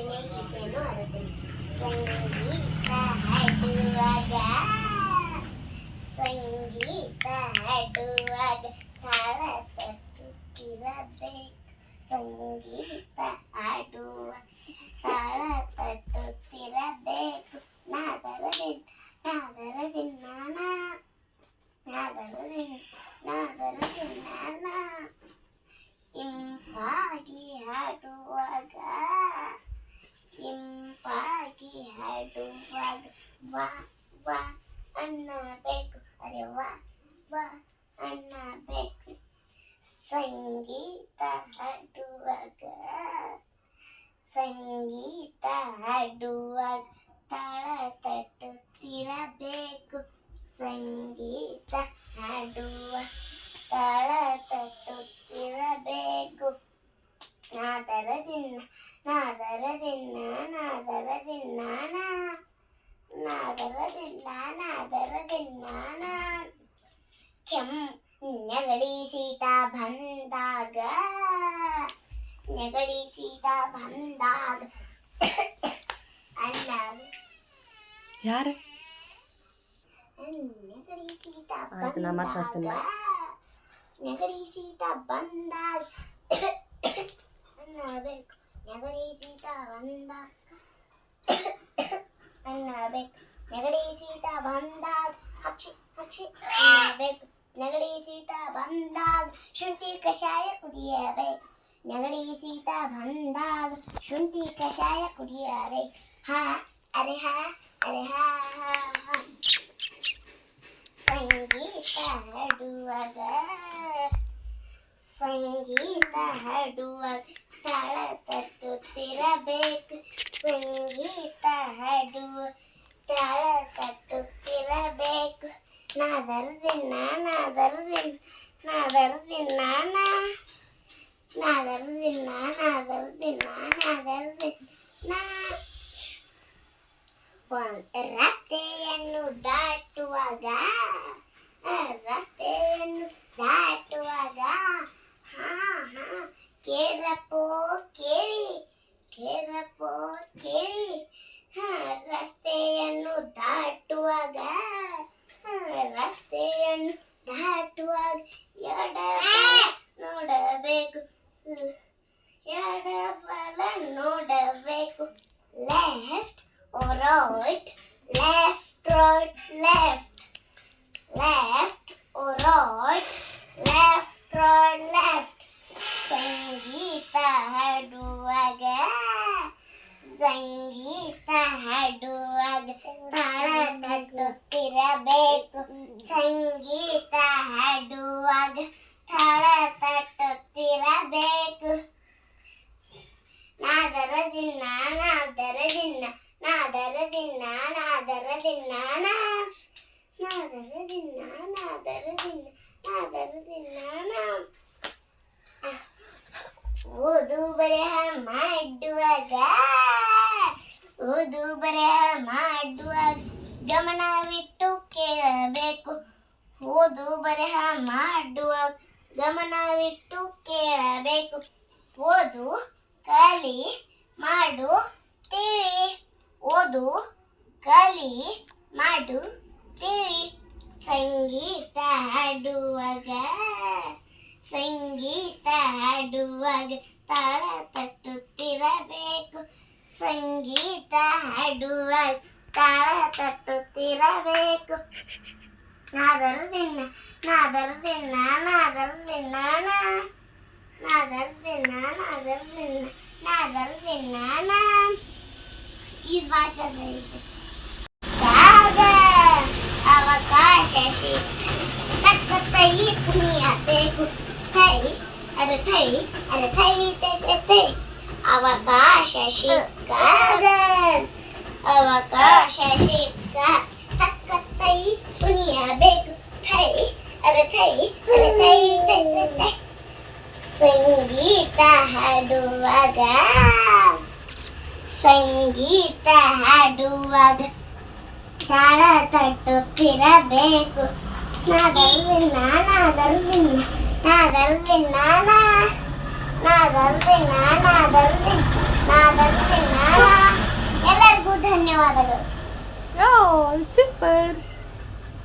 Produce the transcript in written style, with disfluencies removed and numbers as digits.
ಗೀತೆಯನ್ನು ಹಾಡುತ್ತೇನೆ. ಸಂಗೀತ ಹಾಡುವಾಗ ಸಂಗೀತ ಹಾಡುವಾಗ ತಾಳ ತಟ್ಟುತ್ತಿರಬೇಕು. ಸಂಗೀತ ಹಾಡುವ ತಾಳ ತಟ್ಟುತ್ತಿರಬೇಕು. ನಾದರದಿನ್ ನಾದರದಿನ್ ನಾನ ನಾದರದಿನ್ ನಾದರದಿನ್ ನಾನ ಇಂಪಾಗಿ ಹಾಡುವಾಗ ಇಂಪಾಗಿ ಹಾಡುವಾಗ ವಾ ವಾ ಅನ್ನಬೇಕು. ಅರೆ ವಾ ವಾ ಅನ್ನಬೇಕು. ಸಂಗೀತ ಹಾಡುವಾಗ ಸಂಗೀತ ಹಾಡುವಾಗ ತಾಳ ತಟ್ಟುತ್ತಿರಬೇಕು. ಸಂಗೀತ ಹಾಡುವ ತಾಳ ತಟ್ಟುತ್ತಿರಬೇಕು. ನಾದರದಿನ್ನ ನಾದರದಿನ್ನ ನಾದರದಿನ್ನ ನಾದರದಿನ್ನ ನಾದರದಿನ್ನ ನೆಗಡಿ ಶೀತ ಬಂದಾಗ ನೆಗಡಿ ಶೀತ ಬಂದಾಗ ಅನ್ನ ಯಾರು ನೆಗಡಿ ಶೀತ ನೆಗಡಿ ಶೀತ ಬಂದಾಗ ಅನ್ನಬೇಕು. ನೆಗಡಿ ಶೀತ ಬಂದಾಗ ಅನ್ನಬೇಕು. ನೆಗಡಿ ಶೀತ ಬಂದಾಗ ಹಕ್ಷಿ ಹಕ್ಷಿ ಅನ್ನಬೇಕು. ನೆಗಡಿ ಶೀತ ಬಂದಾಗ ಶುಂಠಿ ಕಷಾಯ ಕುಡಿಯಬೇಕು. ನೆಗಡಿ ಶೀತ ಬಂದಾಗ ಶುಂಠಿ ಕಷಾಯ ಕುಡಿಯಬೇಕು. ಹಾ ಅರೆ ಹಾ ಅರೆ ಹಾ ಹಾ. ಸಂಗೀತ ಹಾಡುವಾಗ ಸಂಗೀತ ಹಾಡುವಾಗ ತಾಳ ತಟ್ಟುತ್ತಿರಬೇಕು. ಸಂಗೀತ ಹಾಡುವ ತಾಳ ತಟ್ಟುತ್ತಿರಬೇಕು. ನಾದರದಿನ್ನ ನಾದರದಿನ್ನ ನಾದರದಿನ್ನ ನಾದರದಿನ್ನ ನಾದರದಿನ್ನ ನಾದರದಿನ್ನ ರಸ್ತೆಯನ್ನು ದಾಟುವಾಗ ರಸ್ತೆಯನ್ನು ದಾಟುವಾಗ ಹಾ ಹಾ ಕೇಳ್ರಪ್ಪೋ ಕೇಳಿ ಕೇಳ್ರಪ್ಪೋ ಕೇಳಿ. ರಸ್ತೆಯನ್ನು ದಾಟುವಾಗ ರಸ್ತೆಯನ್ನು ದಾಟುವಾಗ ನೋಡಬೇಕು ಎಡಬಲ ನೋಡಬೇಕು. Left or right, left right left, left or right, left right left. ಸಂಗೀತ ಹಾಡುವಾಗ ಸಂಗೀತ ಹಾಡುವಾಗ ತಾಳ ತಟ್ಟುತ್ತಿರಬೇಕು. ಸಂಗೀತ ಹಾಡುವಾಗ ತಾಳ ತಟ್ಟುತ್ತಿರಬೇಕು. ನಾದರದಿನ್ನ ನಾದರದಿನ್ನ ನಾದರದಿನ್ನ ನಾದರದಿನ್ನ ನಾದರದಿನ್ನ ನಾದರದಿನ್ನ ನಾದರದಿನ್ನ ಓದು ಬರಹ ಮಾಡುವಾಗ ಓದು ಬರಹ ಮಾಡುವಾಗ ಗಮನವಿಟ್ಟು ಕೇಳಬೇಕು. ಓದು ಬರಹ ಮಾಡುವಾಗ ಗಮನವಿಟ್ಟು ಕೇಳಬೇಕು. ಓದು ಕಲಿ ಮಾಡು ತಿಳಿ. ಓದು ಕಲಿ ಮಾಡು ತಿಳಿ. ಸಂಗೀತ ಹಾಡುವಾಗ ಸಂಗೀತ ಹಾಡುವಾಗ ತಾಳ ತಟ್ಟುತ್ತಿರಬೇಕು. ಸಂಗೀತ ಹಾಡುವಾಗ ತಾಳ ತಟ್ಟುತ್ತಿರಬೇಕು. ನಾದರದಿನ್ನ ನಾದರದಿನ್ನ ನಾದರದಿನ್ನ ನಾದರದಿನ್ನ ನಾದರದಿನ್ನ ನಾದರದಿನ್ನ ಇದು ವಾಚನೈತೆ. ಅವಕಾಶ ಸಿಕ್ಕ ತೈ ಕುಣಿಯಬೇಕು. ಥೈ ಅರೆ ಥೈ ಅರೆ ಥೈ ತೈ ಥೈ. ಅವಕಾಶ ಸಿಕ್ಕಾಗ ಅವಕಾಶ ಸಿಕ್ಕ ತಕ್ಕ ತೈ ಕುಣಿಯಬೇಕು. ಥೈ ಅರೆ ಥೈ ಅರೆ ಥೈ ತೈ ತೈ. ಸಂಗೀತ ಹಾಡುವಾಗ ಸಂಗೀತ ಹಾಡುವಾಗ ತಾಳ ತಟ್ಟುತ್ತಿರಬೇಕು. ನಾದರದಿನ್ನ ನಾದರದಿನ್ನ ನಾದರದಿನ್ನ ನಾದರದಿನ್ನ ನಾದರದಿನ್ನ ನಾದರದಿನ್ನ ಸೂಪರ್